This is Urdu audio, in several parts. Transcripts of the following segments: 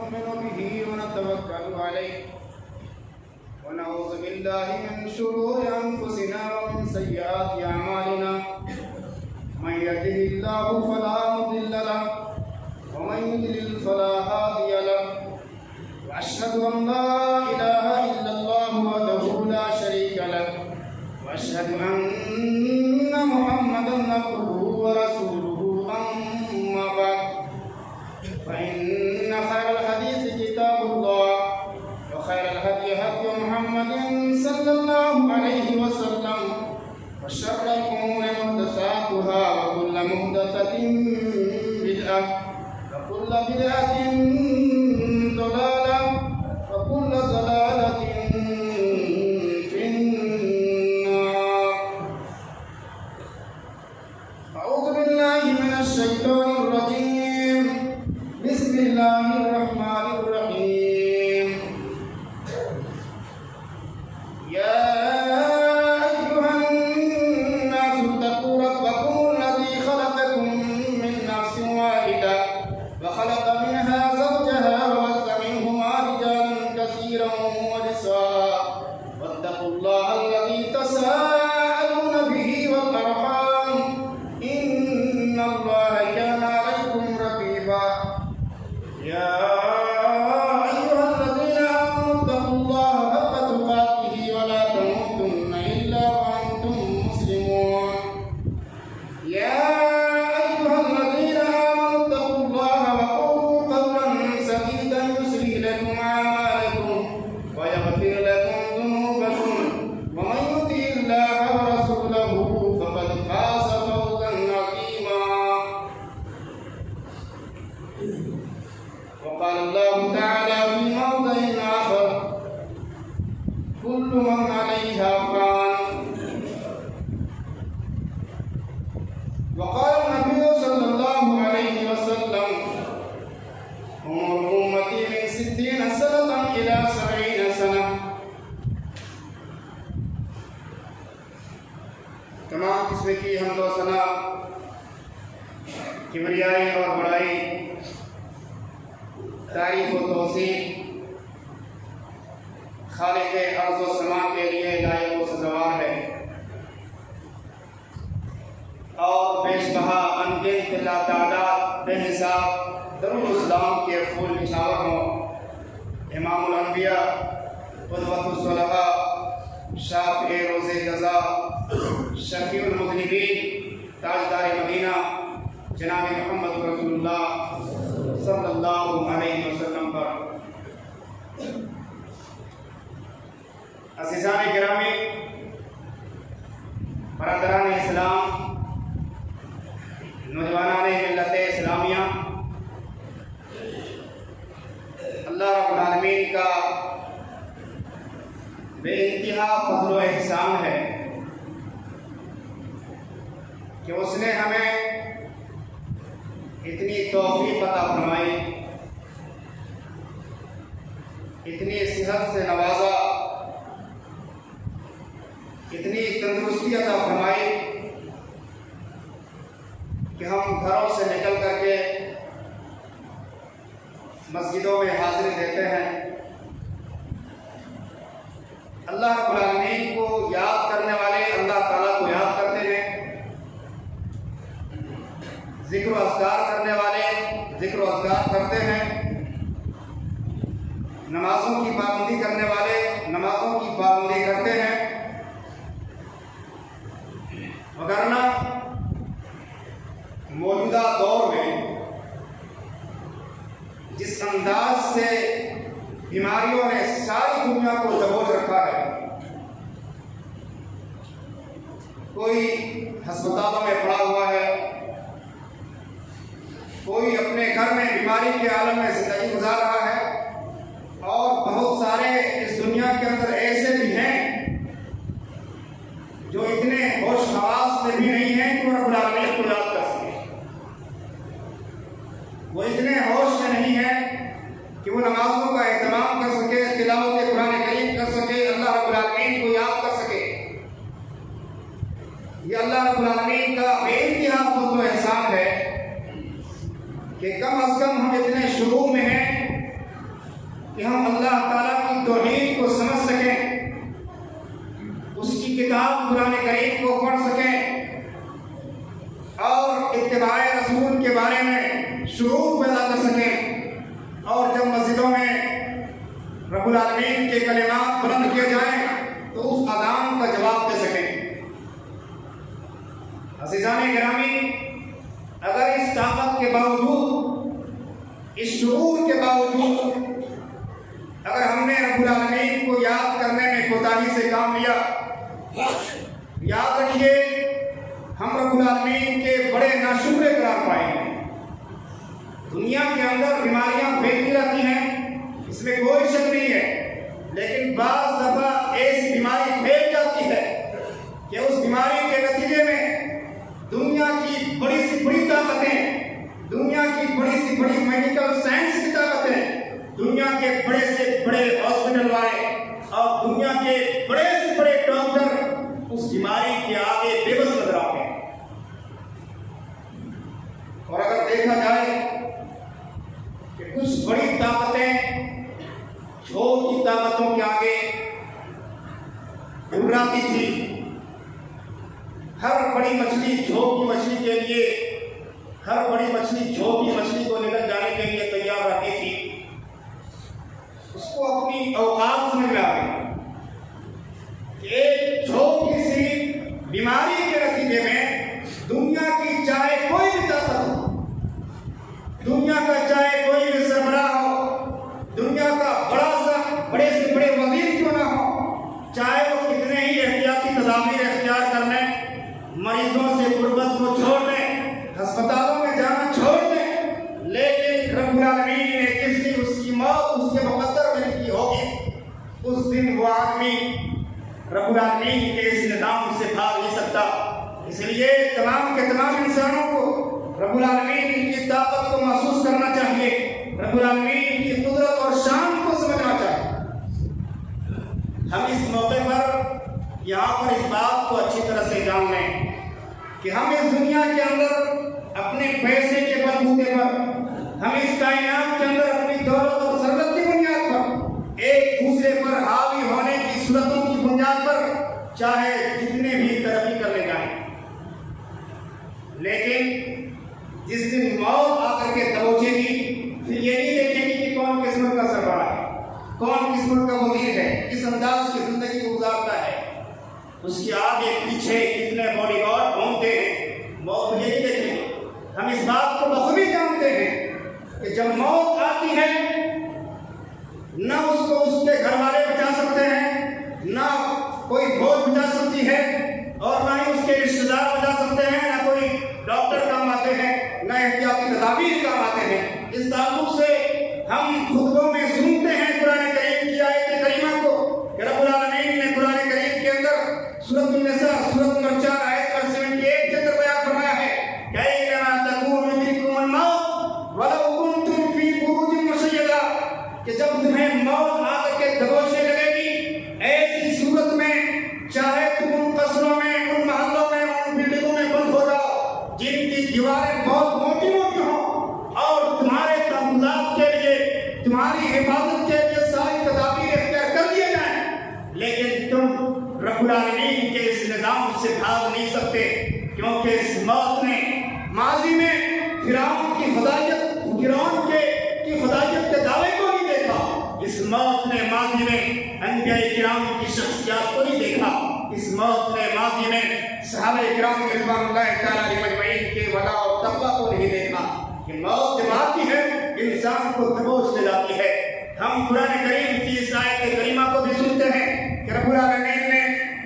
نؤمن به ونتوكل عليه ونعوذ بالله من شرور أنفسنا ومن سيئات أعمالنا من يهده الله فلا مضل له ومن يضلل فلا هادي له وأشهد أن لا إله إلا الله وحده لا شريك له وأشهد أن محمدا عبده ورسوله أما بعد فإن خير الحديث كتاب الله وخير الهدي هدي محمد صلى الله عليه وسلم وشر الأمور محدثاتها وكل محدثة بدعة وكل بدعة ضلالة وكل ضلالة في النار. أعوذ بالله من الشيطان الرجيم. بسم الله الرحمن الرحيم. يا أيها الناس اتقوا ربكم الذي خلقكم من نفس واحدة وخلق منها زوجها وبث منهما رجالا كثيرا ونساء واتقوا الله الذي تساءلون به والأرحام إن الله كان عليكم رقيبا. يا أيها الذين آمنوا اتقوا الله حق تقاته ولا تموتن إلا وأنتم مسلمون. يا أيها الذين آمنوا اتقوا الله وقولوا قولا سديدا يصلح لكم أعمالكم ويغفر لكم ذنوبكم ومن يطع الله ورسوله فقد فاز فوزا عظيما. وقال الله تعالى في موضع آخر: كل من عليها فان. وقال النبي صلى الله عليه وسلم: عمر أمتي من 60 سنة إلى 70 سنة. تمام قسم کی حمد و ثنا، کبریائی اور بڑائی، تعریف و توصیف خالق ارض و سما کے لیے لائق و سزاوار ہے، اور بیش بہا انگنت لا تعداد بے حساب درود اسلام کے پھول نچھاور ہوں امام الانبیاء قدوۃ الصلحاء شافع روز جزا شفیع المذنبین تاجدار مدینہ جناب محمد رسول اللہ صلی اللہ علیہ وسلم پر. عزیزان گرامی، برادران اسلام، نوجوانان ملت اسلامیہ، اللہ رب العالمین کا بے انتہا فضل و احسان ہے کہ اس نے ہمیں اتنی توفیق عطا فرمائی، اتنی صحت سے نوازا، اتنی تندرستی عطا فرمائی کہ ہم گھروں سے نکل کر کے مسجدوں میں حاضری دیتے ہیں. اللہ رب العالمین کو یاد کرنے والے اللہ تعالیٰ کو یاد کرتے ہیں، ذکر و اذکار کرنے والے ذکر و اذکار کرتے ہیں، نمازوں کی پابندی کرنے والے نمازوں کی پابندی کرتے ہیں. وگرنہ موجودہ دور میں جس انداز سے بیماریوں نے ساری دنیا کو دبوچ رکھا ہے، کوئی ہسپتالوں میں پڑا ہوا ہے، کوئی اپنے گھر میں بیماری کے عالم میں زندگی گزار رہا ہے، اور بہت سارے اس دنیا کے اندر ایسے بھی ہیں جو اتنے ہوش حواس میں بھی نہیں ہیں کہ وہ رب العالمین کو یاد کر سکے. وہ اتنے ہوش میں نہیں ہیں کہ وہ نمازوں کا اہتمام کر سکے، تلاوت قرآن کریم کر سکے، اللہ رب العالمین کو یاد کر سکے. یہ اللہ رب العالمین کا بے انتہا فضل و احسان ہے کہ کم از کم ہم اتنے شروع میں ہیں کہ ہم اللہ تعالیٰ کی توحید کو سمجھ سکیں، اس کی کتاب قرآن کریم کو پڑھ سکیں اور اتباع رسول کے بارے میں شعور پیدا کر سکیں، اور جب مسجدوں میں رب العالمین کے کلمات بلند کیے جائیں تو اس اذان کا جواب دے سکیں۔ عزیزان گرامی، اگر اس طاقت کے باوجود، اس شعور کے باوجود اگر ہم نے رب العالمین کو یاد کرنے میں کوتاہی سے کام لیا، یاد رکھیے ہم رب العالمین کے بڑے ناشکرے قرار پائیں گے۔ دنیا کے اندر بیماریاں پھیلتی رہتی ہیں، اس میں کوئی شک نہیں ہے، لیکن بعض دفعہ ایسی بیماری پھیل جاتی ہے کہ اس بیماری کے نتیجے میں دنیا کی بڑی سی بڑی طاقتیں، دنیا کی بڑی سی بڑی میڈیکل سائنس کی طاقتیں، دنیا کے بڑے سے بڑے ہاسپٹل والے اور دنیا کے بڑے سے بڑے ڈاکٹر اس بیماری کے آگے بے بس نظر آتے ہیں۔ اور اگر دیکھا جائے کہ کچھ بڑی طاقتیں چھوٹی طاقتوں کے آگے گھبراتی تھی، ہر بڑی مچھلی چھوٹی مچھلی کے لیے، ہر بڑی مچھلی چھوٹی مچھلی کو نکل جانے کے لیے تیار رہتی تھی، اس کو اپنی اوقات سمجھ میں آ گئی کہ ایک چھوٹی سی بیماری کے نتیجے میں دنیا کی چاہے کوئی بھی طاقت ہو، دنیا کا چاہے کوئی بھی سربراہ ہو، دنیا کا بڑے سے بڑے وزیر کیوں نہ ہو، چاہے وہ کتنے ہی احتیاطی تدابیر اختیار کر لیں، مریضوں سے غربت کو چھوڑ دیں، ہسپتالوں میں جانا چھوڑ دیں، لیکن رب العالمین نے جس دن اس کی موت اس کے مقدر میں لکھی ہوگی، اس دن وہ آدمی رب العالمین کے اس نظام سے بھاگ نہیں سکتا۔ اس لیے تمام کے تمام انسانوں کو رب العالمین کی طاقت کو محسوس کرنا چاہیے، رب العالمین کی قدرت اور شان کو سمجھنا چاہیے۔ ہم اس موقع پر یہاں پر اس بات کو اچھی طرح سے جان لیں کہ ہم اس دنیا کے اندر اپنے پیسے کے بلبوتے پر، ہم اس کائنات کے اندر اپنی دولت اور ثروت کی بنیاد پر، ایک دوسرے پر حاوی ہونے کی صورتوں کی بنیاد پر چاہے جتنے بھی ترقی کر لے جائیں، لیکن جس دن موت آ کر کے دبوچے گی، پھر یہ نہیں دیکھیں گی کہ کون کس ملک کا سربراہ ہے، کون کس ملک کا وزیر ہے، کس انداز کی زندگی گزارتا ہے، اس کے آگے پیچھے کتنے باڈی گارڈ گھومتے ہیں، موت یہ نہیں دیکھیں گے۔ ہم اس بات کو بخوبی جانتے ہیں کہ جب موت آتی ہے نہ اس کو اس کے گھر والے بچا سکتے ہیں، نہ کوئی فوج بچا سکتی ہے، اور نہ ہی اس کے رشتہ دار بچا سکتے ہیں، نہ کوئی ڈاکٹر کام آتے ہیں، نہ احتیاطی تدابیر کام آتے ہیں۔ اس تعلق سے ہم خطبوں میں سنتے ہیں قرآن کریم کی آیت کریمہ کو کہ رب العالمین نے قرآن کریم کے اندر سورۃ النساء سورۃ نمبر 4 آیت پر 78 کے اندر بیان فرمایا ہے کہ اینما تکونوا یدرککم الموت ولو کنتم فی بروج مشیدہ، کہ جب تمہیں موت آ کر کے دبوچنے لگے گی ایسی صورت میں چاہے تم ان قصروں میں، ان محلوں میں، ان بلڈنگوں میں بند ہو جاؤ جن کی دیواریں بہت موٹی موٹی ہوں، اور تمہارے تحفظات کے لیے، تمہاری حفاظت کے لیے ساری تدابیر اختیار کر دیے جائیں، لیکن تم رب العالمین کے اس نظام سے بھاگ نہیں سکتے، کیونکہ اس موت نے ماضی میں فرعون کی خدائیت کے دعوے کو نہیں دیکھا، اس موت نے ماضی میں انبیاء کرام کی شخصیات کو نہیں دیکھا، اس موت نے ماضی میں صحابہ کرام رضوان اللہ تعالیٰ علیہ مجمعین کے ولا اور تقویٰ کو نہیں دیکھا۔ کہ موت جب آتی ہے انسان کو دبوچ لے جاتی ہے۔ ہم قرآن کریم کی اس آیت کریمہ کو بھی سنتے ہیں کہ رب العالمین نے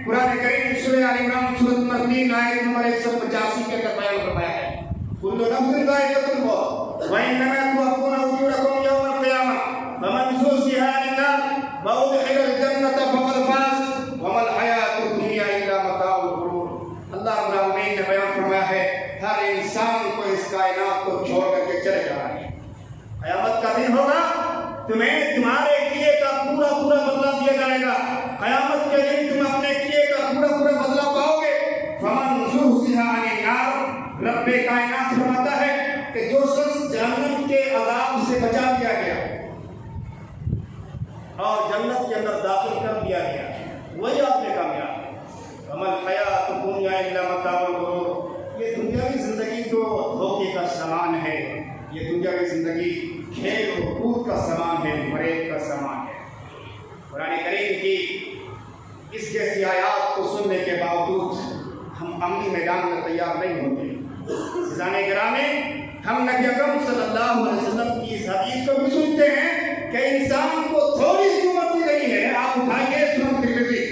قرآن کریم سورہ آل عمران سورۃ نمبر 3 آیت نمبر 185 کے اندر بیان فرمایا ہے، کل نفس ذائقۃ الموت وانما توفون اجورکم یوم القیامہ فمن زحزح عن النار وادخل الجنۃ فقد فاز وما الحیاۃ الدنیا الا متاع الغرور۔ اللہ رب العالمین نے بیان فرمایا ہے ہر انسان کو اس کائنات کو چھوڑ کر کے چلے جانا ہے، قیامت کا دن ہوگا، تمہیں تمہارے کیے کا پورا بدلہ دیا جائے گا، قیامت کے دن تم اپنے کیے کا پورا بدلہ پاؤ گے۔ فمن زحزح عن النار، رب کائنات فرماتا ہے کہ جو شخص جہنم کے عذاب سے بچا دیا گیا، اور جنت کے اندر داخل کر دیا گیا، وہی آپ نے کامیاب ہے۔ وما الحیات الدنیا الا متاع الغرور، یہ دنیاوی زندگی تو دھوکے کا سامان ہے، یہ دنیاوی زندگی کھیل و کود کا سامان ہے، فریب کا سامان ہے۔ قرآن کریم کی اس جیسی آیات کو سننے کے باوجود ہم عملی میدان میں تیار نہیں ہوتے۔ عزیزان گرامی، ہم نبی اکرم صلی اللہ علیہ وسلم کی اس حدیث کو بھی سنتے ہیں کہ انسان کو تھوڑی سی عمر دی گئی ہے۔ آپ اٹھائیے سنن ترمذی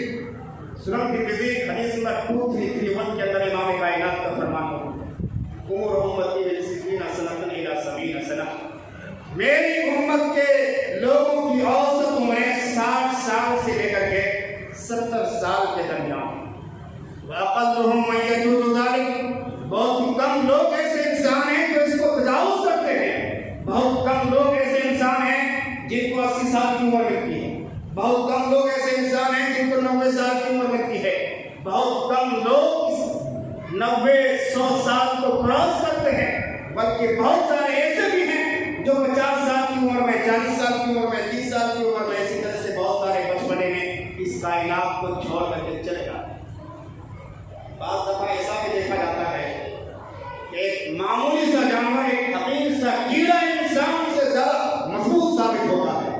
حدیث نمبر 2331 کے اندر امام کائنات کا فرمان ہے، عمر امتی بالستین سنۃ الی 70 سنہ، میری امت کے لوگوں کی اوسط عمریں 60 سال سے لے کر کے 70 سال کے درمیان، وَأَقَلُّهُمْ مَنْ يَجُوزُ ذَلِكَ، بہت ہی کم لوگ ایسے انسان ہیں جو اس کو تجاوز کرتے ہیں، بہت کم لوگ ایسے انسان ہیں جن کو 80 سال کی عمر ملتی ہے، بہت کم لوگ ایسے انسان ہیں جن کو 90 سال کی عمر ملتی ہے، بہت کم لوگ 90-100 سال کو کراس کرتے ہیں، بلکہ بہت سارے ایسے بھی ہیں جو 50 سال کی عمر میں، 40 سال کی عمر میں، 30 سال کی عمر میں، اسی طرح سے بہت سارے بچپنے میں اس کائنات کو چھوڑ کر کے چلے جاتے ہیں۔ بعض دفعہ ایسا بھی دیکھا جاتا ہے کہ ایک معمولی سا جانور، ایک حقیر سا کیڑا انسان سے زیادہ مضبوط ثابت ہوتا ہے۔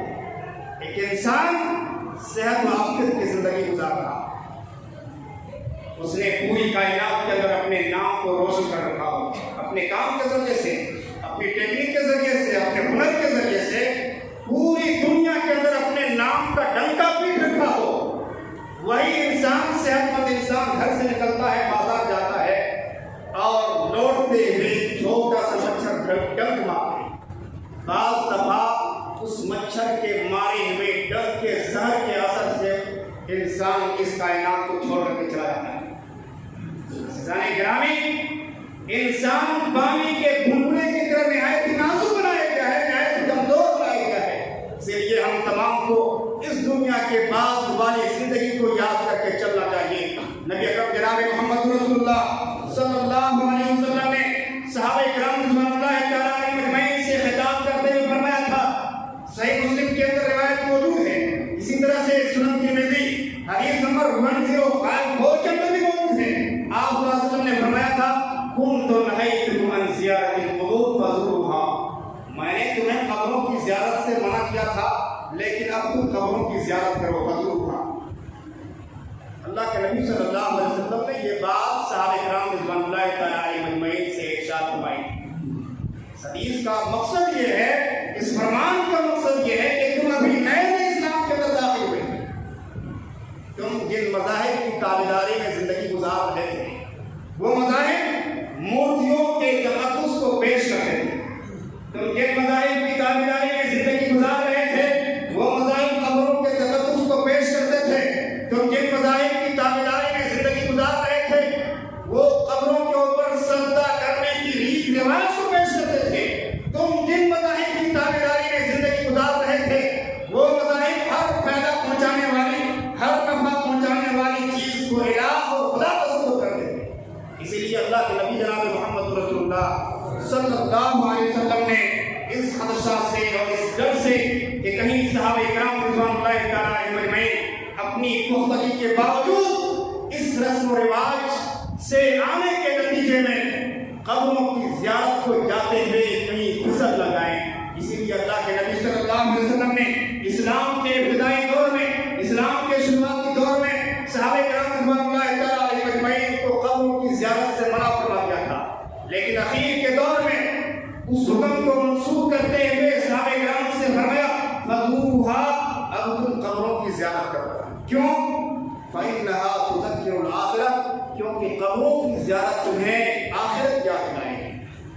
ایک انسان صحت و عافیت کی زندگی گزار رہا، اس نے پوری کائنات کے اندر اپنے نام کو روشن کر رکھا ہو، اپنے کام کے ذریعے سے، اپنی ٹیکنیک کے ذریعے سے، اپنے ہنر کے ذریعے سے پوری دنیا کے اندر اپنے نام کا ڈنکا پیٹ رکھا ہو، وہی انسان، صحت مند انسان گھر سے نکلتا ہے، بازار جاتا ہے اور لوٹتے ہوئے چھوٹا سا مچھر ڈنک مارتے، بعض دفعہ اس مچھر کے مارے ہوئے ڈنک کے زہر کے اثر سے انسان اس کائنات کو چھوڑ کر کے چلا جاتا ہے۔ عزیزان گرامی، انسان پانی کے بھنبلے کی طرح نہایت نازک بنایا گیا ہے، نہایت کمزور بنایا گیا ہے، اس لیے ہم تمام کو اس دنیا کے بعد والی زندگی کو یاد کر کے چلنا چاہیے۔ نبی اکرم جناب محمد رسول اللہ صلی اللہ علیہ وسلم نے صحابہ کرام رضوان اللہ تعالیٰ علیہ مجمعین سے خطاب کرتے ہوئے فرمایا تھا، صحیح مسلم کے اندر روایت موجود ہے، اسی طرح سے سنن ترمذی حدیث نمبر 1054 کے اندر بھی موجود ہے۔ آپ صلی اللہ علیہ وسلم نے فرمایا تھا، کنت نہیتکم عن زیارت القبور فزوروها، میں نے تمہیں قبروں کی زیارت سے منع کیا تھا، لیکن اب تم قبروں کی زیارت کرو، فزوروها۔ اللہ کے نبی صلی اللہ علیہ وسلم نے یہ بات صحابہ کرام رضوان اللہ تعالیٰ علیہ مجمعین سے ارشاد فرمائی۔ اس حدیث کا مقصد یہ ہے، اس فرمان کا مقصد یہ ہے کہ تم ابھی نئے نئے اسلام کے اندر داخل ہوئے، تم جن مذاہب کی تابعداری میں زندگی گزار رہے تھے، وہ مذاہب مورتیوں کے تقدس کو پیش کرتے تھے، تم جن مذاہب کی تابعداری میں زندگی گزار رہے تھے، وہ مذاہب قبروں کے تقدس کو پیش کرتے تھے، تم جن مذاہب کی تابعداری میں زندگی گزار رہے تھے، وہ قبروں کے اوپر سجدہ کرنے کی ریت رواج کو پیش کرتے تھے، تم جن مذاہب کی تابعداری میں زندگی گزار رہے تھے، وہ مذاہب ہر فائدہ پہنچانے والی، ہر نفع پہنچانے والی چیز کو الہ اور خدا تصور کرتے تھے۔ اسی لیے اللہ کے نبی جناب محمد رسول اللہ صلی اللہ علیہ وسلم نے اس خدشہ سے اور اس ڈر سے کہ کہیں صحابہ کرام رضوان اللہ تعالیٰ علیہ مجمعین اپنی پختگی کے باوجود اس رسم و رواج سے آنے کے نتیجے میں قبروں کی زیارت کو جاتے ہوئے کہیں پھسل نہ جائیں، اسی لیے اللہ کے نبی صلی اللہ علیہ وسلم نے اسلام کے ابتدائی دور میں، اسلام کے شروعاتی دور میں صحابہ کرام رضوان اللہ تعالیٰ علیہ مجمعین کو قبروں کی زیارت سے منع فرما دیا تھا، لیکن اخیر کے دور میں اس حکم کو منسوخ کرتے ہوئے صحابہ کرام سے فرمایا، فزوروها، اب تم قبروں کی زیارت کرو۔ کیوں؟ فإنها تذکر الآخرة، کیونکہ قبروں کی زیارت تمہیں آخرت یاد دلائے گی،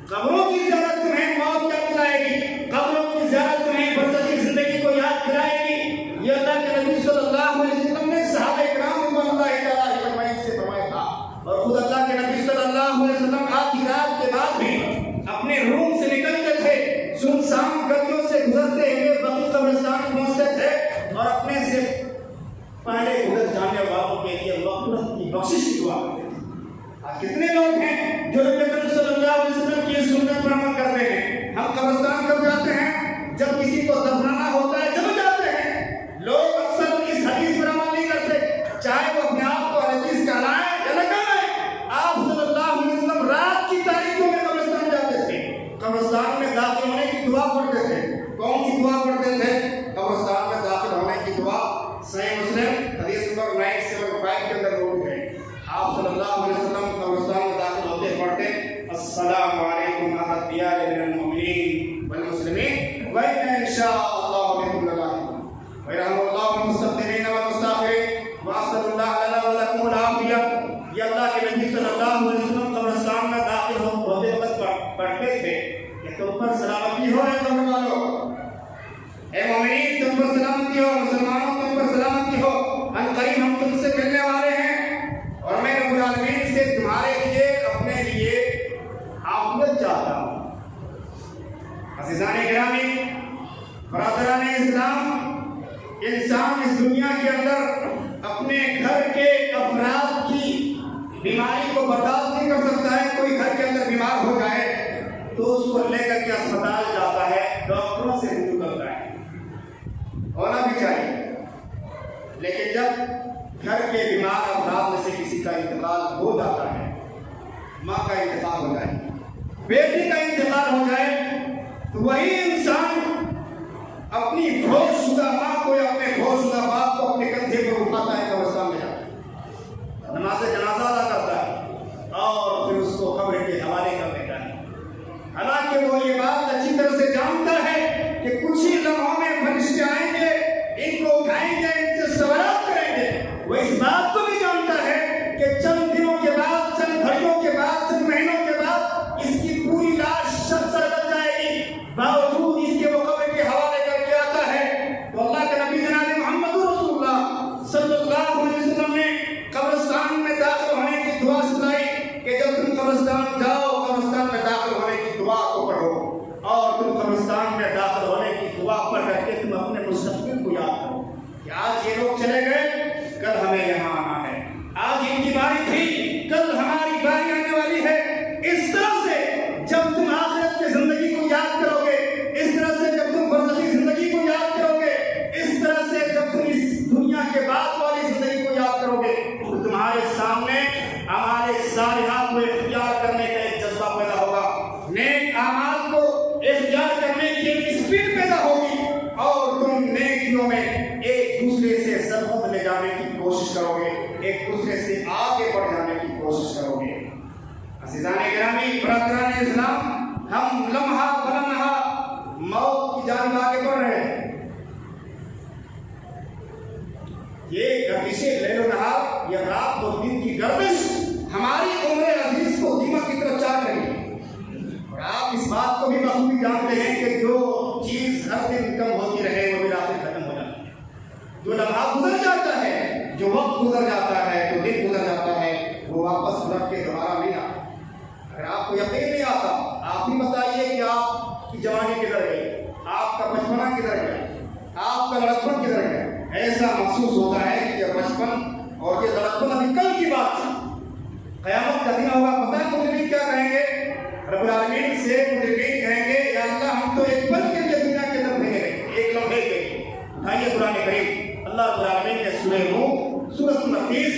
قبروں کی زیارت تمہیں موت یاد دلائے گی، قبروں کی زیارت تمہیں برزخی زندگی کو یاد دلائے گی۔ یہ اللہ کے نبی صلی اللہ علیہ وسلم نے صحابہ کرام رضوان اللہ تعالیٰ علیہ مجمعین سے فرمایا تھا، اور خود اللہ کے نبی صلی اللہ علیہ وسلم آخری رات کے بعد بھی اپنے روم سے نکلتے تھے، سنسان گلیوں سے گزرتے ہوئے بقیع قبرستان پہنچتے تھے اور اپنے سے پہلے گزر جانے والوں کے لیے مغفرت کی بخشش کی دعا کرتے تھے۔ کتنے لوگ ہیں جو نبی صلی اللہ علیہ وسلم کی سنت پر عمل مومنین تم پر سلامتی ہو، مسلمانوں تم پر سلامتی ہو، ان قریب ہم تم سے ملنے والے ہیں اور میں رب العالمین سے تمہارے لیے اپنے لیے عافیت چاہتا ہوں۔ عزیزان گرامی، برادران اسلام، انسان اس دنیا کے اندر اپنے گھر کے افراد کی بیماری کو برداشت نہیں کر سکتا ہے۔ کوئی گھر کے اندر بیمار ہو جائے تو اس کو لے کر کے اسپتال جاتا ہے، ڈاکٹروں سے رجوع کرتا ہے، ہونا بھی چاہیے، لیکن جب گھر کے بیمار افراد میں سے کسی کا انتقال ہو جاتا ہے، ماں کا انتقال ہو جائے، بیٹی کا انتقال ہو جائے، تو وہی انسان اپنی فوت شدہ ماں کو یا اپنے فوت شدہ باپ کو اپنے کندھے پر اٹھاتا ہے، قبرستان میں جاتا ہے، نماز جنازہ ادا کرتا ہے اور پھر اس کو قبر کے حوالے کر دیتا ہے۔ حالانکہ وہ یہ بات اچھی طرح سے جانتا ہے کہ کچھ ہی لمحوں میں فرشتے آئیں گے، ان کو اٹھائیں گے، ان سے سوالات کریں گے۔ وہ اس بات کو بھی جانتا ہے کہ چند دنوں کے بعد، چند گھڑیوں کے بعد، چند مہینوں کے بعد اس کی پوری لاش شب سر بن جائے گی، باوجود اس کے وہ قبر کے حوالے کر کے آتا ہے۔ تو اللہ کے نبی جناب محمد رسول اللہ صلی اللہ علیہ وسلم نے قبرستان میں داخل ہونے کی دعا سنائی کہ جب تم قبرستان جاؤ، قبرستان میں داخل ہونے کی دعا کو پڑھو، اور تم قبرستان میں داخل ہونے کی دعا پڑھ کر کے تم اپنے مستقبل کو یاد کرو کہ آج یہ لوگ چلے گئے، کل ہمیں یہاں آنا ہے، آج ان کی باری تھی، کل ہماری باری آنے والی ہے۔ اس طرح سے جب تم آخرت کی زندگی کو یاد کرو گے، اس طرح سے جب تم برزخی زندگی کو یاد کرو گے، اس طرح سے جب تم اس دنیا کے بعد والی زندگی کو یاد کرو گے، تو تمہارے سامنے ہمارے صالحات کو اختیار کرنے کا ایک جذبہ پیدا ہوگا، نیک اعمال کو اختیار کرنے کی ایک اسپیڈ پیدا ہوگی، اور تم نیکیوں میں ایک دوسرے سے سرحد لے جانے کی کوشش کرو گے، ایک دوسرے سے آگے بڑھ جانے کی کوشش کرو گے۔ عزیزان گرامی، برادران اسلام، ہم لمحہ بلمحہ موت کی جانب آگے بڑھ رہے ہیں۔ یہ گردش لیل و نہار، یہ رات اور دن کی گردش ہماری عمر عزیز کو دیمک کی طرف چاٹ رہی ہے، اور آپ اس بات کو بھی بخوبی جانتے ہیں کہ جو چیز ہر دن کم ہوتی رہے وہ بالآخر ختم ہو جاتی ہے۔ جو لمحہ گزر جاتا ہے، جو وقت گزر جاتا ہے، جو دن گزر جاتا ہے، وہ واپس لوٹ کے دوبارہ نہیں آتا۔ اگر آپ کو یقین نہیں آتا، آپ بھی بتائیے کہ آپ کی جوانی کدھر گئی، آپ کا بچپنا کدھر گیا، آپ کا لڑکپن کدھر گیا۔ ایسا محسوس ہوتا ہے کہ یہ بچپن اور یہ لڑکپن ابھی کل کی بات تھی۔ قیامت کا دن ہوگا، پتہ ہے مجرمین کیا کہیں گے؟ رب العالمین سے مجرمین کہیں گے، یا اللہ ہم تو ایک پل کے لیے دنیا کے اندر بھیجے گئے، ایک لمحے کے لیے۔ اٹھائیے قرآن کریم، اللہ رب العالمین نے سورہ نوح سورۃ 29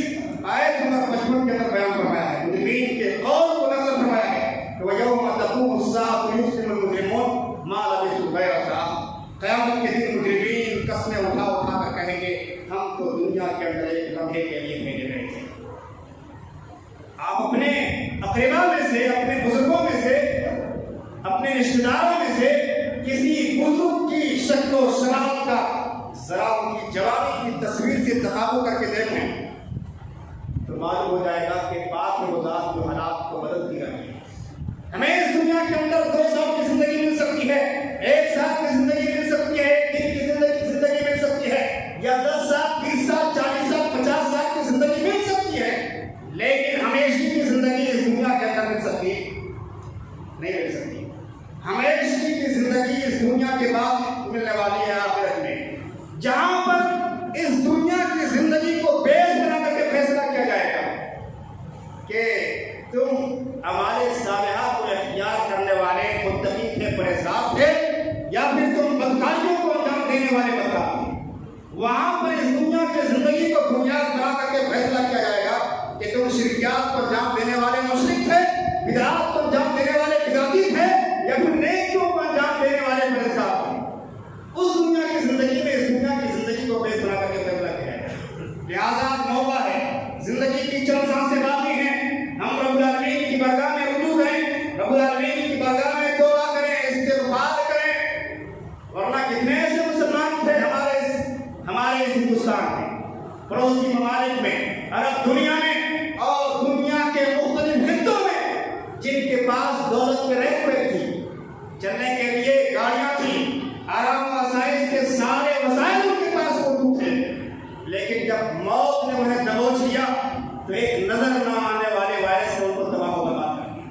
آیت نمبر 55 کے اندر بیان فرمایا ہے، مجرمین کے قول کو نقل فرمایا ہے کہ وَيَوْمَ تَقُومُ السَّاعَةُ يُقْسِمُ الْمُجْرِمُونَ مَا لَبِثُوا غَيْرَ سَاعَةٍ۔ قیامت کے دن مجرمین قسمیں اٹھا اٹھا کر کہیں گے، ہم تو دنیا کے اندر ایک لمحے کے لیے بھیجے گئے تھے۔ آپ اپنے اقربا میں سے، اپنے بزرگوں میں سے، اپنے رشتہ داروں میں سے کسی بزرگ کی شکل و شناخت کا ذرا ان کی جوانی کی تصویر سے تقابل کر کے دیکھیں تو معلوم ہو جائے گا کہ پاک وہ ذات جو حالات کو بدلتی رہتی ہے۔ ہمیں اس دنیا کے اندر 2 سال کی زندگی مل سکتی ہے، 1 سال کی زندگی مل سکتی ہے، 1 دن کی زندگی مل سکتی ہے، یا 10 سال، 20 سال، 40 سال، 50 سال کی زندگی مل سکتی ہے، لیکن ہمیشہ کی زندگی اس دنیا کے اندر مل سکتی نہیں مل سکتی۔ ہمیشہ کی زندگی اس دنیا کے بعد ملنے والی ہے آخرت میں، جہاں پر اس دنیا کی زندگی کو بیس بنا کر کے فیصلہ کیا جائے گا کہ تم ہمارے صالحات کو اختیار کرنے والے متقی تھے، پرہیزگار تھے، یا پھر تم بدکاریوں کو انجام دینے والے بدکار تھے۔ وہاں پر اس دنیا کی زندگی کو بنیاد بنا کر کے فیصلہ کیا جائے گا کہ تم شرکیات کو انجام دینے والے مشرک تھے، بدعات کو انجام دینے والے بدعتی تھے، یا پھر نیکیوں کو انجام دینے والے پرہیزگار تھے۔ اس دنیا کی زندگی میں اس دنیا کی زندگی کو بیس بنا کر کے فیصلہ کیا جائے گا۔ لہٰذا موقع ہے، زندگی کی چند سانسیں باقی ہیں، ہم رب العالمین کی بارگاہ میں رجوع کریں، رب العالمین کی بارگاہ میں دعا کریں، استغفار کریں، ورنہ کتنے ایسے مسلمان تھے ہمارے اس ہندوستان میں، پڑوسی ممالک میں، عرب دنیا میں اور دنیا کے مختلف خطوں میں، جن کے پاس دولت کے ریت پہ تھی، چلنے کے لیے گاڑیاں تھیں، آرام و آسائش کے ساتھ تو ایک نظر نہ آنے والے وائرس سے ان کو تباہ و برباد کرنا ہے۔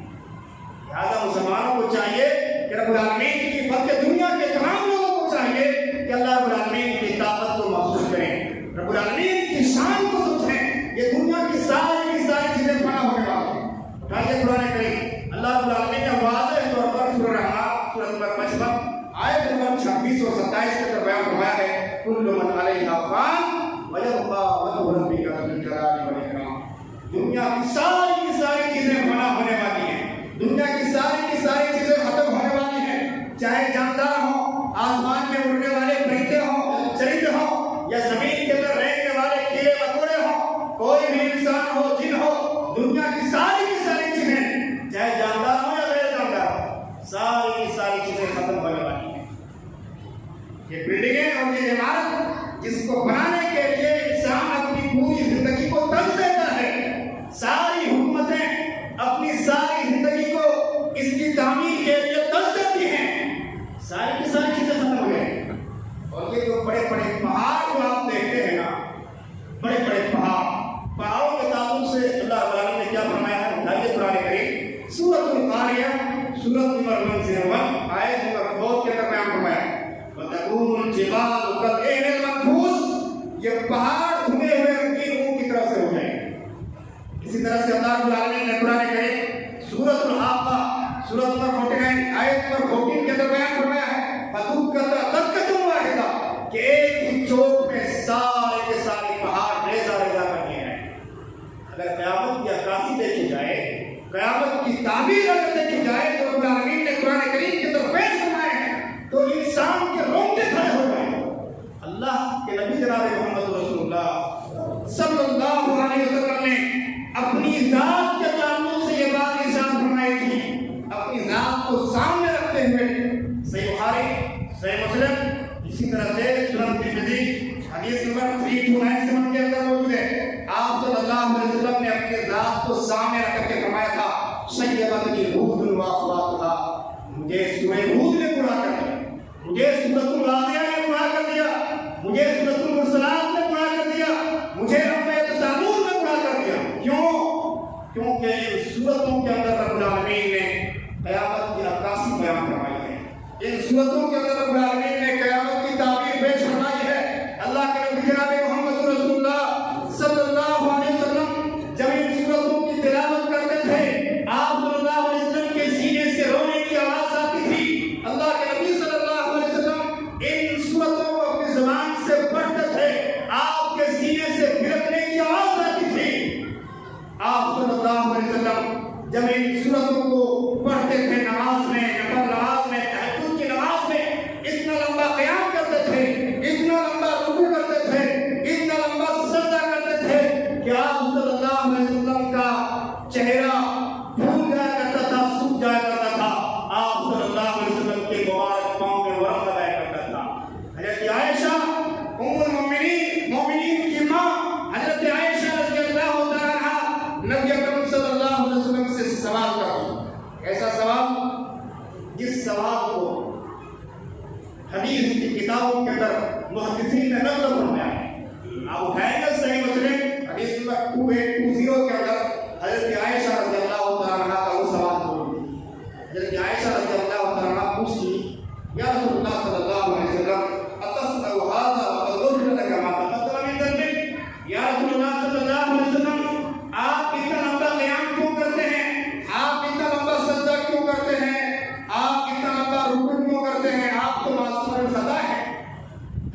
لہٰذا مسلمانوں کو چاہیے کہ رب العالمین کی بلکہ دنیا کے تمام لوگوں کو چاہیے کہ اللہ رب العالمین کی طاقت کو محسوس کریں، رب العالمین کی شان کو سمجھیں۔ یہ دنیا کی ساری چیزیں فنا ہونے والی ہیں۔ اٹھائیے قرآن کریم، اللہ رب العالمین نے واضح طور پر سورہ رحمٰن سورۃ نمبر 55 آیت نمبر 26 اور 27 کے اندر بیان فرمایا ہے، کل من علیہا فان ویبقی وجہ ربک ذو الجلال والاکرام۔ دنیا کی ساری چیزیں فنا ہونے والی ہیں، دنیا کی ساری چیزیں ختم ہونے والی ہیں، چاہے جاندار ہوں، آسمان میں اڑنے والے پرندے ہوں، چرند ہوں، یا زمین کے اندر رہنے والے کیڑے مکوڑے ہوں، کوئی بھی انسان ہو، جن ہو، دنیا کی ساری چیزیں چاہے جاندار ہو یا غیر جاندار ہو، ساری چیزیں ختم ہونے والی ہیں۔ یہ بلڈنگیں اور یہ عمارت جس کو بنانے کے لیے انسان اپنی پوری زندگی کو تج دیتا ہے، ساری حکومتیں اپنی ساری زندگی کو اس کی تعمیر کے لیے تج دیتی ہیں، ساری کی ساری چیزیں ختم ہو گئی۔ اور یہ جو بڑے پہاڑ جو آپ دیکھتے ہیں نا، بڑے پہاڑوں کے تعلق سے اللہ تعالیٰ نے کیا فرمایا ہے؟ اٹھائیے قرآن کریم سورۃ القاریہ سورۃ نمبر 101 آیت نمبر 4 کے اندر بیان فرمایا ہے، وَتَكُونُ الْجِبَالُ كَالْعِهْنِ الْمَنْفُوشِ، یہ پہاڑ دھلے ہوئے رنگین اون کی طرح سے ہو جائیں گے۔ اسی طرح سے اللہ رب العالمین نے قرآن کریم سورۃ الحاقہ سورۃ نمبر 49 آیت نمبر 14 کے اندر بیان فرمایا ہے، فَدُكَّتَ دَكَّةٌ وَاحِدَةٌ، کہ ایک ہی چوٹ میں سارے کے سارے پہاڑ ریزہ کر دیے ہیں۔ اگر قیامت کی عکاسی دیکھی جائے، قیامت کی تعبیر اگر دیکھی جائے تو رب العالمین نے قرآن کریم کے اندر پیش فرمائے ہیں تو انسان کے رونگٹے کھڑے ہو گئے۔ اللہ کے نبی جناب محمد رسول اللہ صلی اللہ علیہ وسلم نے اپنی ذات کے تعلق سے یہ بات ارشاد فرمائی تھی، اپنی ذات کو سامنے رکھتے ہوئے۔ صحیح بخاری، صحیح مسلم، اسی طرح سے سنن ترمذی حدیث نمبر 3297 کے اندر موجود ہے، آپ صلی اللہ علیہ وسلم نے اپنے ذات کو سامنے رکھ کے فرمایا تھا، شیبتنی ہود واخواتها، مجھے سورہ ہود نے پورا کر دیا، مجھے سورۃ الواقعہ نے پورا کر دیا، مجھے سورۃ المرسلات نے پورا کر دیا، مجھے رب التسامون نے پورا کر دیا۔ کیوں؟ کیونکہ ان سورتوں کے اندر رب العالمین نے قیامت کی عکاسی بیان فرمائی ہے، ان سورتوں کے اندر رب العالمین نے قیامت کی تعبیر پیش فرمائی ہے۔ اللہ کے نبی جناب محمد رسول اللہ صلی اللہ علیہ وسلم جب ان سورتوں کی تلاوت کرتے تھے، آپ صلی اللہ علیہ وسلم کے سینے سے رونے کی آواز آتی تھی۔ اللہ کے نبی صلی اللہ علیہ وسلم ان سورتوں کو اپنی زبان سے پڑھتے تھے، آپ کے سینے سے پھرکنے کی آواز آتی تھی۔ آپ صلی اللہ علیہ وسلم جب ان سورتوں کو پڑھتے تھے نماز میں، نفل نماز میں، تہجد کی نماز میں، اتنا لمبا قیام کرتے تھے، اتنا لمبا رکوع کرتے تھے، اتنا لمبا سجدہ کرتے تھے کہ آپ صلی اللہ علیہ وسلم کا چہرہ پھول جایا کرتا تھا، سوکھ جایا کرتا تھا۔ آپ صلی اللہ علیہ وسلم کے مبارک پاؤں میں ورم لگایا کرتا تھا۔ حضرت عائشہ ام المؤمنین، مومنین کی ماں حضرت عائشہ رضی اللہ تعالیٰ عنہا نبی اکرم صلی اللہ علیہ وسلم سے سوال کرتی، ایسا سوال جس سوال کو حدیث کی کتابوں کے اندر محدثین نے نقل فرمایا ہے۔ آپ اٹھائیں گے صحیح مسلم حدیث نمبر 2820 کے اندر حضرت عائشہ رضی اللہ تعالیٰ عنہا کا وہ سوال موجود ہے۔ حضرت عائشہ رضی اللہ تعالیٰ عنہا پوچھتی، یا رسول اللہ صلی اللہ علیہ وسلم اتصنع هذا وقد غفر لك ما تقدم من ذنبك، یا رسول اللہ صلی اللہ علیہ وسلم آپ اتنا لمبا قیام کیوں کرتے ہیں، آپ اتنا لمبا سجدہ کیوں کرتے ہیں، آپ اتنا لمبا رکوع کیوں کرتے ہیں، آپ تو معصوم الخطا ہیں۔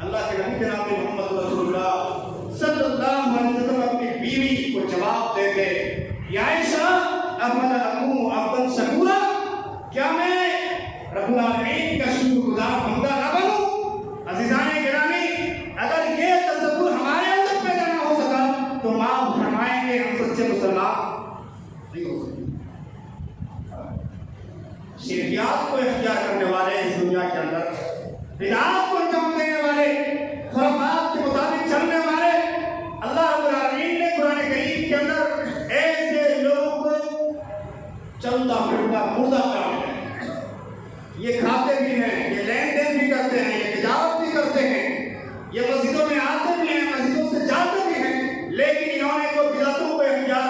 اللہ کے نبی جناب محمد رسول اللہ صلی اللہ علیہ وسلم اپنی بیوی کو جواب دیتے، یا عائشہ افلا اکون عبدا شکورا، کیا میں رب العالمین کا شکر گزار بندہ نہ بنوں؟ عزیزان گرامی، اگر یہ تصور ہمارے اندر پیدا نہ ہو سکا تو آپ فرمائیں گے ہم سچے مسلمان نہیں ہو سکتے۔ شرکیات کو اختیار کرنے والے اس دنیا کے اندر، بدعات کو انجام دینے والے، خرافات کے مطابق چلنے والے، اللہ رب العالمین نے قرآن کریم کے اندر ایسے لوگوں کو چلتا پھرتا مردہ قرار دیا۔ یہ کھاتے بھی ہیں، یہ لین دین بھی کرتے ہیں، یہ تجارت بھی کرتے ہیں، یہ مسجدوں میں آتے بھی ہیں، مسجدوں سے جاتے بھی ہیں، لیکن انہوں نے جو بدعتوں کو اختیار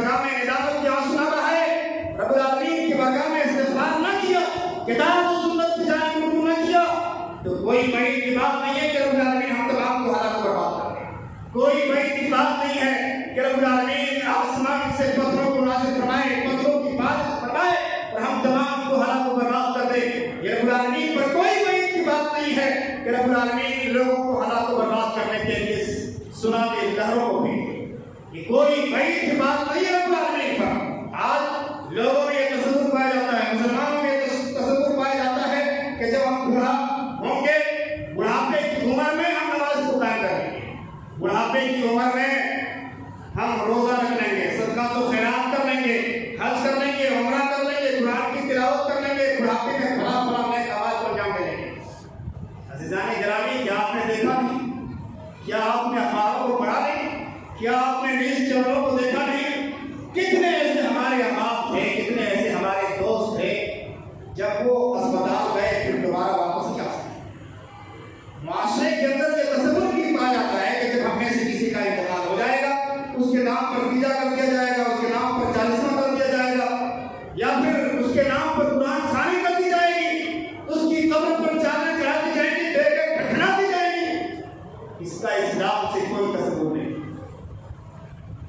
برگاہ میں ندامت کی آنسو نہ بہائے، رب العالمین کی برگاہ میں استغفار نہ کیا، کتاب و سنت کی جانب رجوع نہ کیا، تو کوئی بعید کی بات نہیں ہے کہ رب العالمین ہم تمام کو ہلاک برباد کر دے۔ کوئی بعید کی بات نہیں ہے کہ رب العالمین آسمان سے پتھروں کو نازل فرمائے، پتھروں کی بارش فرمائے اور ہم تمام کو ہلاک و برباد کر دے۔ یہ رب العالمین پر کوئی بعید کی بات نہیں ہے کہ رب العالمین لوگوں کو ہلاک و برباد کرنے کے لیے سنا دے لہروں کو بھی۔ یہ کوئی بعید کی بات نہیں ہے رب العالمین پر۔ آج لوگوں میں یہ تصور پایا جاتا ہے، مسلمانوں میں یہ تصور پایا جاتا ہے کہ جب ہم بوڑھا ہوں گے، بڑھاپے کی عمر میں ہم نماز کو قائم کریں گے، بڑھاپے کی عمر میں ہم روزہ رکھ لیں گے، صدقات و خیرات کر لیں گے، حج کر لیں گے، عمرہ کر لیں گے، قرآن کی تلاوت کر لیں گے، بڑھاپے میں فلاں فلاں نیک اعمال کو انجام دیں گے۔ عزیزان گرامی، کیا آپ نے دیکھا نہیں؟ کیا آپ نے اخباروں کو پڑھا نہیں؟ کیا آپ نے نیوز چینلوں کو دیکھا نہیں؟ کتنے ایسے ہمارے احباب تھے، کتنے ایسے ہمارے دوست تھے، جب وہ اسپتال گئے پھر دوبارہ واپس کیا سکتے؟ معاشرے کے اندر یہ تصور بھی پایا جاتا ہے کہ جب ہم میں سے کسی کا انتقال ہو جائے گا، اس کے نام پر ویزا کر دیا جائے گا، اس کے نام پر جالسہ کر دیا جائے گا، یا پھر اس کے نام پر قرآن خوانی کر دی جائے گی، اس کی قبر پر چادریں چڑھا دی جائیں گی، دیکھ گھٹنا دی جائے گی۔ اس کا اسلام سے کوئی تصور نہیں۔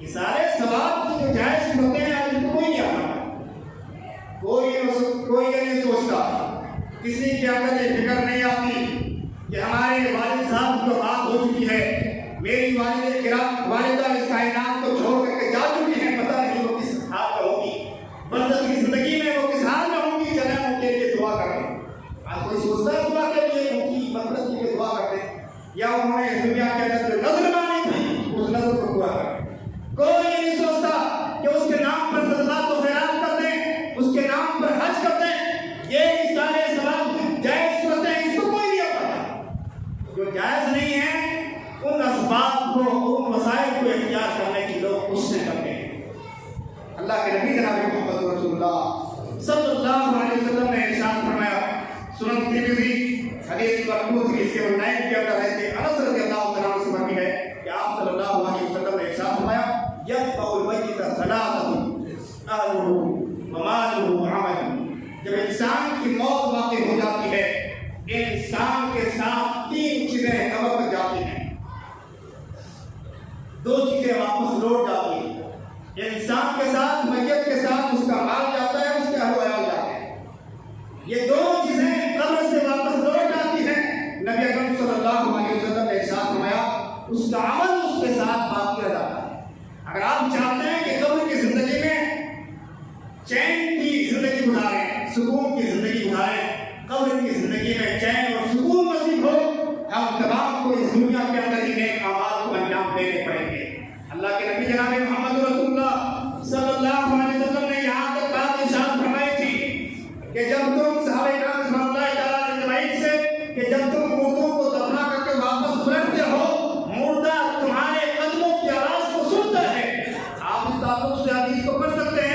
یہ سارے ثواب کی جو جائز ہوتے ہیں آج اس کو کوئی نہیں آتا، کوئی یہ نہیں سوچتا، کسی کے اندر یہ فکر نہیں آتی کہ ہمارے والد صاحب کی وفات ہو چکی ہے، میری والدہ اس کائنات کو چھوڑ کر کے جا چکی ہیں، پتہ نہیں وہ کس حال میں ہوگی، برزخ کی زندگی میں وہ کس حال میں ہوں گی، چلیں ان کے لیے دعا کریں۔ آج کوئی سوچتا ہے دعا کے لیے ان کی مغفرت کے لیے دعا کرتے ہیں، یا انہوں نے دنیا کے اندر جو نظر مانی تھی اس نظر کو پورا کریں۔ کوئی یہ نہیں سوچتا کہ اس کے نام پر صدقات و خیرات کر دیں، اس کے نام پر حج کر دیں، یہ سارے ثواب جائز صورتیں ہیں، اس کو کوئی نہیں ہوتا۔ جو جائز نہیں ہے ان اسباب کو، ان وسائل کو اختیار کرنے کی لوگ کوششیں کرتے ہیں۔ اللہ کے نبی جناب محمد رسول اللہ صلی اللہ علیہ وسلم نے ارشاد فرمایا، سنن ترمذی حدیث نمبر 2379 کے اندر ہے کہ انس رضی اللہ تعالیٰ عنہ سے مروی ہے کہ آپ صلی اللہ علیہ وسلم نے ارشاد فرمایا، یتبع المیت ثلاثۃ اہلہ ومالہ وعملہ۔ جب انسان کی موت واقع ہو جاتی ہے، انسان کے ساتھ تین چیزیں قبر پر جاتی ہیں، دو چیزیں واپس لوٹ جاتی ہیں۔ انسان کے ساتھ، میت کے ساتھ اس کا مال جاتا ہے، اس کے اہل و عیال جاتے ہیں۔ یہ دونوں چیزیں قبر سے واپس لوٹ جاتی ہیں۔ نبی اکرم صلی اللہ علیہ وسلم نے ارشاد فرمایا، اس کا عمل اس کے ساتھ باقی رہ جاتا ہے۔ اگر آپ چاہتے ہیں کہ قبر کی زندگی میں چین کی زندگی گزاریں، سکون کی زندگی گزاریں، قبر کی زندگی میں چین اور سکون نصیب ہو، ہم تمام کو اس دنیا کے اندر ہی نیک اعمال کو انجام دینے پڑیں گے۔ اللہ کے نبی جناب محمد رسول اللہ صلی اللہ علیہ وسلم نے یہاں تک بات ارشاد فرمائی تھی کہ جب تم صحابہ کرام رضوان اللہ تعالیٰ عنہ سے کہ جب تم مردوں کو دفنا کر کے واپس پلٹتے ہو، مردہ تمہارے قدموں کی آواز کو سنتا ہے۔ آپ اس تعلق سے حدیث کو پڑھ سکتے ہیں،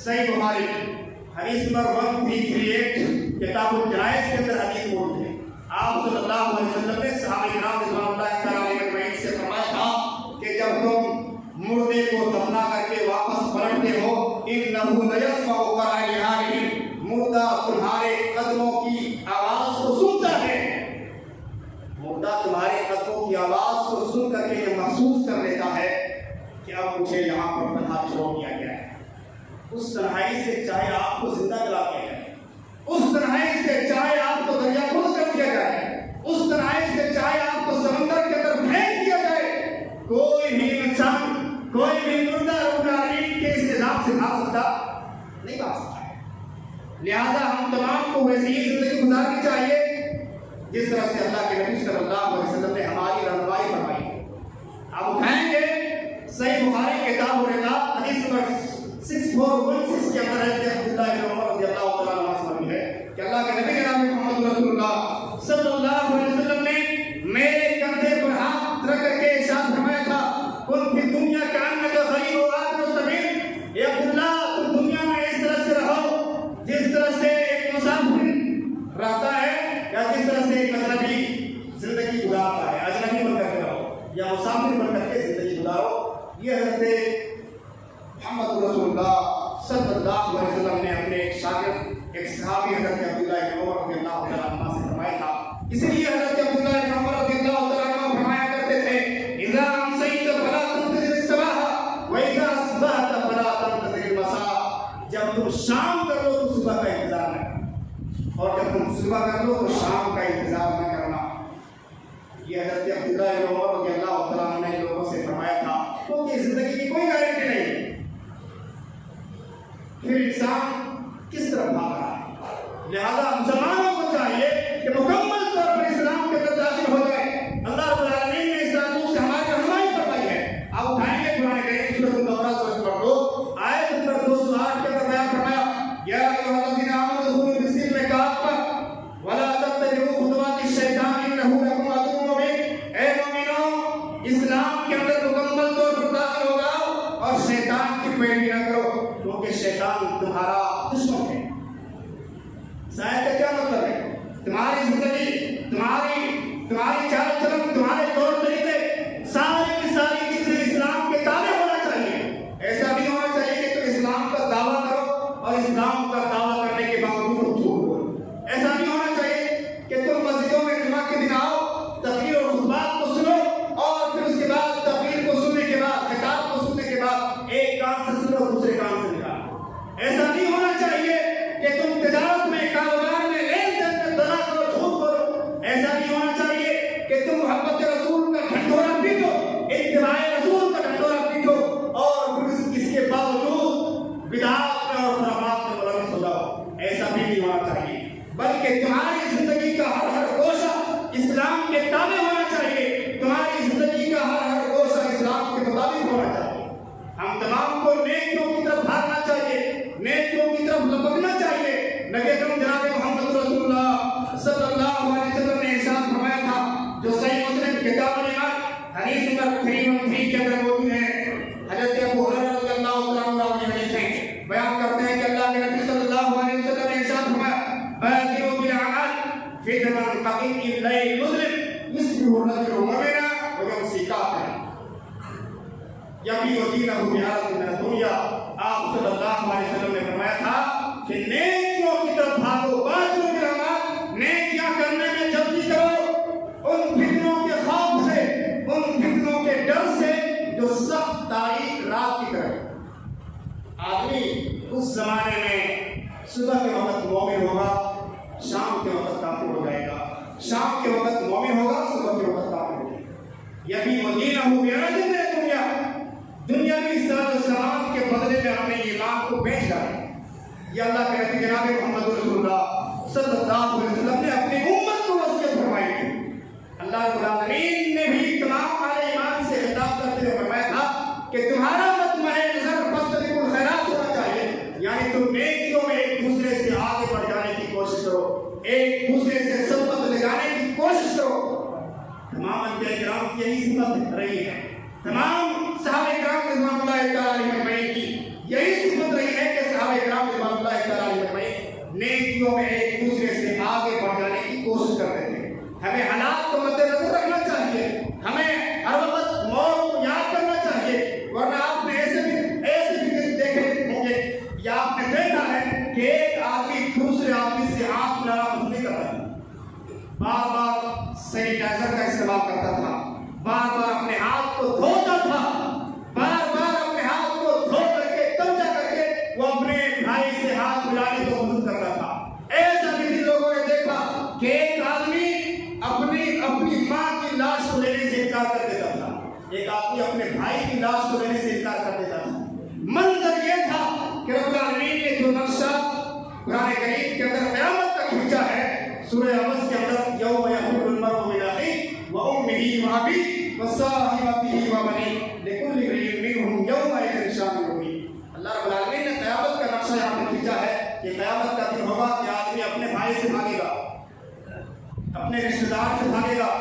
صحیح بخاری حدیث نمبر 1338 کتاب الجنائز کے اندر حدیث موجود ہے۔ آپ صلی اللہ علیہ وسلم نے صحابہ کرام رضوان اللہ تعالیٰ عنہ سے فرمایا تھا کہ جب تم مردے کو دفنا کر کے واپس پلٹتے ہو، انہ لیسمع قرعیہم، مردہ تمہارے قدموں کی آواز کو سنتا ہے۔ مردہ تمہارے قدموں کی آواز کو سن کر کے یہ محسوس کر لیتا ہے کہ اب مجھے یہاں پر تنہا چھوڑ دیا گیا ہے۔ اس تنہائی سے چاہے آپ کو زندہ جلا دیا جائے، اس تنہائی سے چاہے آپ کو دریا خود کر دیا جائے، اس تنہائی سے چاہے آپ کو سمندر کے اندر پھینک دیا جائے، کوئی بھی انسان، کوئی بھی مردہ رب العالمین کے اس نظام سے بھاگ سکتا نہیں، بھاگ سکتا ہے۔ لہذا ہم تمام کو ویسی ہی زندگی گزارنی چاہیے جس طرح سے اللہ کے نبی صلی اللہ علیہ وسلم نے ہماری رہنمائی فرمائی۔ آپ اٹھائیں گے صحیح بخاری کتاب الرقاق حدیث نمبر 6416 کے اندر ہے کہ عبداللہ بن عمر رضی اللہ تعالیٰ عنہ سے مروی ہے کہ اللہ کے نبی جناب محمد رسول اللہ صلی اللہ علیہ وسلم نے میرے کندھے پر ہاتھ رکھ کر کے ارشاد فرمایا تھا، کن فی دنیا کانک غریب و عابر سبیل، اے عبداللہ تم دنیا میں اس طرح سے رہو جس طرح سے ایک مسافر رہتا ہے، یا جس طرح سے ایک اجنبی زندگی گزارتا ہے۔ اجنبی بن کر کے رہو یا مسافر بن کر کے زندگی گزارو۔ یہ حضرت اللہ علیہ وسلم نے اپنے ایک شاگرد ایک صحابی حضرت عبداللہ بن عمر رضی اللہ تعالیٰ عنہ سے فرمایا تھا. اس لیے حضرت عبداللہ بن عمر رضی اللہ تعالیٰ عنہ فرمایا کرتے تھے اذا امسیت فلا تنتظر الصباح واذا اصبحت فلا تنتظر المساء. جب تم شام کر لو تو صبح کا انتظار نہ کرنا, اور جب تم صبح کر لو تو شام کا انتظار نہ کرنا. یہ حضرت عبداللہ بن عمر رضی اللہ تعالیٰ عنہ نے لوگوں سے فرمایا تھا کیونکہ زندگی کی کوئی گارنٹی نہیں. پھر انسان کس طرح بھاگ رہا ہے. لہذا مسلمانوں کو چاہیے کہ مکمل طور پر اسلام کے اندر داخل ہو جائے. اللہ رب العالمین نے اس تعلق سے ہماری رہنمائی فرمائی ہے. آپ اٹھائیں گے قرآن کریم سورۃ البقرہ سورۃ نمبر 2 آیت نمبر 208 کے اندر بیان فرمایا یا ایھا الذین آمنوا ادخلوا فی السلم کافۃ ولا تتبعوا خطوات الشیطان انہ لکم عدو مبین. اے مومنو, اسلام کے اندر مکمل طور پر داخل ہو جاؤ اور شیطان کی پیروی نہ کرو کیونکہ شیطان تمہارا دشمن ہے. شاید کا کیا مطلب ہے؟ تمہاری زندگی, تمہاری چال چلن, تمہارے طور طریقے ساری کی ساری چیزیں اسلام کے تابع ہونا چاہیے. ایسا نہیں ہونا چاہیے کہ تم اسلام کا دعویٰ کرو اور اسلام کا دعویٰ کرنے کے باوجود تم جھوٹ بولو. ایسا نہیں ہونا چاہیے کہ تم مسجدوں میں جمعہ کے دن آؤ, تقریر اور خطبات کو سنو اور پھر اس کے بعد تقریر کو سننے کے بعد, خطاب کو سننے کے بعد ایک کان سے سنو اور دوسرے کان سے نکالو. ایسا نہیں ہونا چاہیے کہ تم تجارت میں, کاروبار میں, لین دین میں دنا کرو, جھوٹ کرو. ایسا نہیں ہونا چاہیے کہ تم محبت رسول کا ڈھنڈورا پیٹو, اتباع رسول کا ڈھنڈورا پیٹو اور پھر اس کے باوجود بدعات میں اور خرابات میں ملوث ہو جاؤ. ایسا بھی نہیں ہونا چاہیے, بلکہ تمہاری زندگی کا ہر گوشہ اسلام کے تابع ہونا چاہیے. تمہاری زندگی کا ہر گوشہ اسلام کے مطابق ہونا چاہیے. ہم تمام کو نیکیوں کی طرف بھاگنا چاہیے, نیکیوں کی طرف لپکنا چاہیے. نبی اکرم جناب محمد رسول اللہ صلی اللہ علیہ وسلم نے ارشاد فرمایا تھا جو صحیح مسلم کتاب الایمان حدیث نمبر 313 کے اندر موجود ہے. حضرت ابو ہریرہ رضی اللہ عنہ کی حدیث ہے, بیان کرتے ہیں کہ اللہ کے نبی صلی اللہ علیہ وسلم نے ارشاد فرمایا بادروا بالاعمال فتنة كقطع الليل المظلم يصبح الرجل مؤمنا ويمسي كافرا يبيع دينه بعرض من الدنيا. آپ صلی اللہ علیہ وسلم نے فرمایا تھا کہ نیکیوں کی طرف بھاگو, بادروا بالاعمال, نیکیاں کرنے میں جلدی کرو ان فتنوں کے خوف سے, ان فتنوں کے ڈر سے جو سخت تاریک رات کی طرح. آدمی اس زمانے میں صبح کے وقت مومن ہوگا, شام کے وقت کافر ہو جائے گا, شام کے وقت مومن ہوگا, صبح کے وقت کافر ہو جائے گا. یبیع دینہ بعرض من الدنیا, دنیاوی ساز و سامان کے بدلے میں اپنے ایمان کو بیچ رہا ہے. یہ اللہ کے نبی جناب محمد رسول اللہ صلی اللہ علیہ وسلم نے اپنی امت کو وصیت فرمائی تھی. اللہ رب العالمین نے بھی تمام اہل ایمان سے خطاب کرتے ہوئے فرمایا تھا کہ تمہارا مطمع نظر فاستبقوا الخیرات ہونا چاہیے, یعنی تم نیکیوں میں ایک دوسرے سے آگے بڑھ جانے کی کوشش کرو, ایک دوسرے سے سبقت لگانے کی کوشش کرو. تمام انبیاء کرام کی یہی صفت رہی ہے, تمام صحابہ کرام رضوان اللہ تعالیٰ علیہم اجمعین کی یہی صفت رہی ہے کہ صحابہ کرام رضوان اللہ تعالیٰ علیہم اجمعین نیکیوں میں ایک دوسرے سے آگے بڑھ جانے کی کوشش کرتے تھے. ہمیں حالات کو مد نظر رکھنا چاہیے, ہمیں ہر وقت موت کو یاد کرنا چاہیے, ورنہ آپ نے ایسے بھی دیکھے ہوں گے یا آپ نے دیکھا ہے کہ ایک آدمی دوسرے آدمی سے ہاتھ ملانا پسند نہیں کرتا ہے, بار بار سینیٹائزر کا استعمال کرتا تھا, بار بار اپنے ہاتھ کو دھوتا تھا, بار بار اپنے ہاتھ کو دھو کر کے کمجا کر کے وہ اپنے بھائی سے ہاتھ ملانے کو پسند کرتا تھا. ایسا بھی لوگوں نے دیکھا کہ ایک آدمی اپنی ماں کی لاش کو لینے سے انکار کر دیتا تھا, ایک آدمی اپنے بھائی کی لاش کو لینے سے انکار کر دیتا تھا. منظر یہ تھا کہ رب العالمین نے جو نقشہ قرآن کریم کے اندر قیامت تک کھینچا ہے, سورہ عبس کے اندر یوم یفر المرء من اخیہ وامہ وابیہ وصاحبتہ وبنیہ لکل امرئ منہم یومئذ شأن یغنیہ. اللہ رب العالمین نے قیامت کا نقشہ یہاں پر کھینچا ہے کہ قیامت کا دن ہوگا کہ آدمی اپنے بھائی سے بھاگے گا, اپنے رشتہ دار سے بھاگے گا,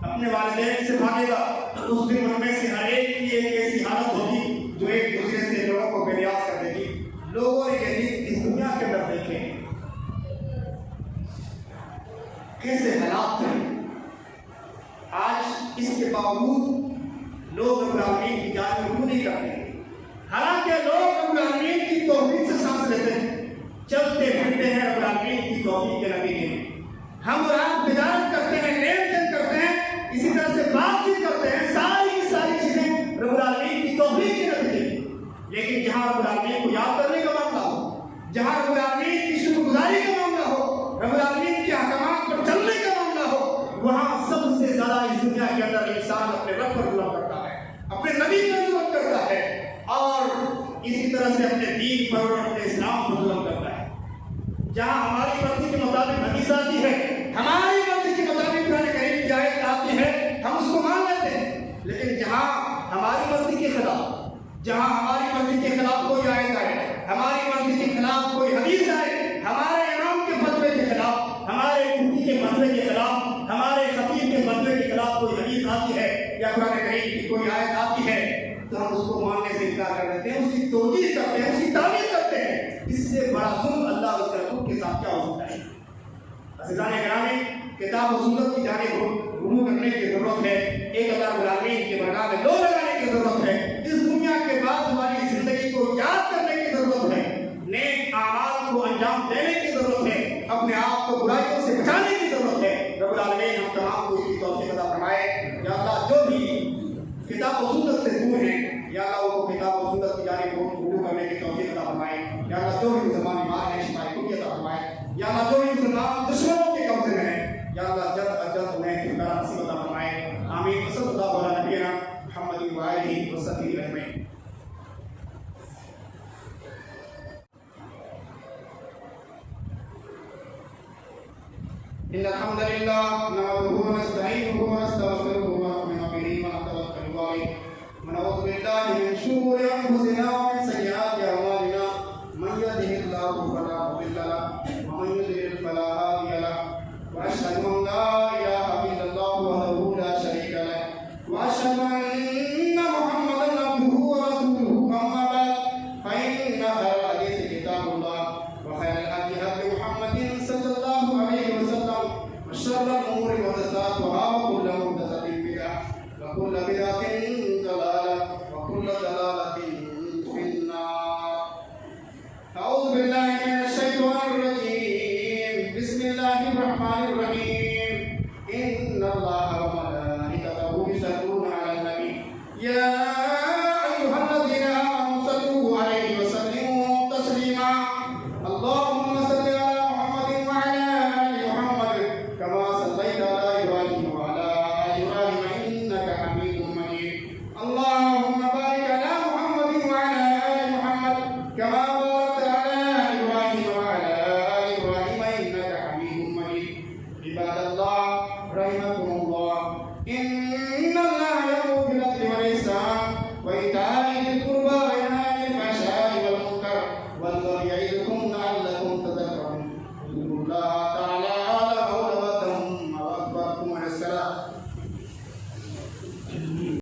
اپنے والدین سے بھاگے گا. اس دن ان میں سے ہر ایک کی ایک ایسی حالت ہوگی جو ایک دوسرے سے لوگوں کو بے نیاز کر دے گی. لوگوں نے یہ دن اس دنیا کے اندر دیکھے کیسے حالات تھے. آج اس کے باوجود لوگ رب العالمین کی جان میں رجوع نہیں کرتے, حالانکہ لوگ رب العالمین کی توفیق سے توفیق کے نبی نے. ہم اور آپ تجارت کرتے ہیں، لین دین کرتے ہیں، اسی طرح سے بات چیت کرتے ہیں، ساری چیزیں رب العالمین کی توفیق کے نبی نے. لیکن جہاں رب العالمین کو یاد کرنے کا معاملہ ہو، جہاں رب العالمین کی شکر گزاری کا معاملہ ہو، رب العالمین کے احکامات پر چلنے کا معاملہ ہو، وہاں سب سے زیادہ اس دنیا کے اندر انسان اپنے رب پر ظلم کرتا ہے، اپنے نبی پر ظلم کرتا ہے، اور اسی طرح سے اپنے دین پر اور اپنے اسلام پر ظلم کرتا ہے. جہاں ہماری مرضی کے مطابق حدیث آتی ہے، ہماری مرضی کے مطابق قرآن کریم کی آیت آتی ہے، ہم اس کو مان لیتے ہیں. لیکن جہاں ہماری مرضی کے خلاف، جہاں ہماری مرضی کے خلاف کوئی آیت آئے، ہماری مرضی کے خلاف کوئی حدیث آئے، ہمارے امام کے فتوے کے خلاف، ہمارے مفتی کے فتوے کے خلاف، ہمارے خطیب کے فتوے کے خلاف کوئی حدیث آتی ہے یا قرآن کریم کی کوئی آیت آتی ہے، تو ہم اس کو ماننے سے انکار کر دیتے ہیں، اس کی توجیہ کرتے ہیں، اس کی تعریف کرتے ہیں. اس سے بڑا ظلم اللہ اور اس کے رسول کے ساتھ کیا ہو سکتا ہے؟ عزیزان گرامی، کتاب و سنت کی جانب رجوع کرنے کی ضرورت ہے. ایک اللہ رب العالمین کے برگاہ میں دو لگانے کی ضرورت ہے. اس دنیا کے بعد ہماری زندگی کو یاد کرنے کی ضرورت ہے، نیک اعمال کو انجام دینے کی ضرورت ہے، اپنے آپ کو برائیوں سے بچانے کی ضرورت ہے. رب العالمین ہم تمام کو اس کی توفیق عطا فرمائے. یا اللہ جو بھی کتاب و سنت سے دور ہیں، یا اللہ وہ کتاب و سنت کی جانب رجوع کرنے کی توفیق عطا فرمائے. یا اللہ جو بھی مسلمان ایمان ہے شفاء کلی عطا فرمائے. یا اللہ جو بھی مسلمان دشمنوں کے قبضے میں ہیں، یا اللہ جلد از جلد انہیں چھٹکارا نصیب عطا فرمائے. آمین. صلی اللہ علیہ نبینا محمد وآلہ وصحبہ اجمعین. ان الحمد لله نحمده ونستعينه ونستغفره ونؤمن به ونتوكل عليه ونعوذ بالله من شرور انفسنا ومن سيئات اعمالنا من يهده الله فلا مضل له ومن يضلل فلا هادي له واشهد ان لا اله الا الله وحده لا شريك له واشهد ان محمدا عبده ورسوله. اما بعد فان خير الحديث كتاب الله وخير الهدي هدي محمد صلى الله عليه وسلم وشر الامور محدثاتها وكل محدثه بدعه وكل بدعه ضلاله وكل ضلاله في النار. اعوذ بالله من الشيطان الرجيم. بسم الله الرحمن الرحيم. ان الله وملائكته يصلون على النبي يا ايها الذين امنوا صلوا عليه وسلموا تسليما. اللهم صل على محمد وعلى ال محمد كما صليت على ابراهيم وعلى ال ابراهيم انك حميد مجيد. اللهم بارك على محمد وعلى ال محمد كما باركت على ابراهيم وعلى ال ابراهيم انك حميد مجيد. عباد الله رحمكم